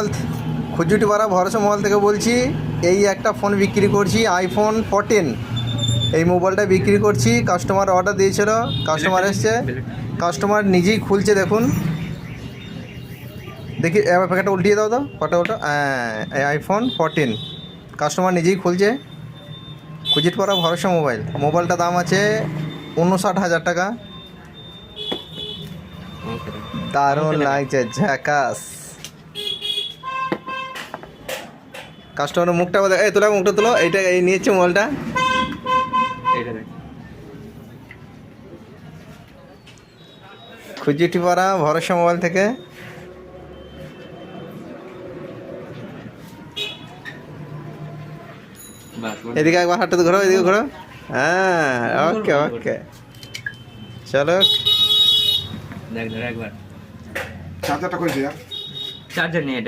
Mobile, খুজুটিপাড়া ভরসা mobile থেকে বলছি। এই একটা ফোন বিক্রি করছি, আইফোন 14। এই মোবাইলটা বিক্রি করছি। কাস্টমার অর্ডার দিয়েছিল, কাস্টমার এসছে, কাস্টমার নিজেই খুলছে। দেখুন, দেখি এবার প্যাকেটটা উল্টিয়ে দাও তো, ফটোটা। হ্যাঁ, আইফোন 14 কাস্টমার নিজেই খুলছে। খুজুটিপাড়া ভরসা মোবাইল। মোবাইলটার দাম আছে 59,000 টাকা। দারুণ লাগছে, ঝাকাস। কাস্টমারের মুখটা এই তোলা, মুখটা তোলো। এইটা এই নিয়েছে মোবাইলটা। খুজুটিপাড়া ভরসা মোবাইল থেকে। এদিকে একবার হাঁটতে ঘোরো, এদিকে ঘোরো। হ্যাঁ, ওকে ওকে, চলো। দেখ একবার চার্জারটা করে দিয়া চার্জার নিয়ে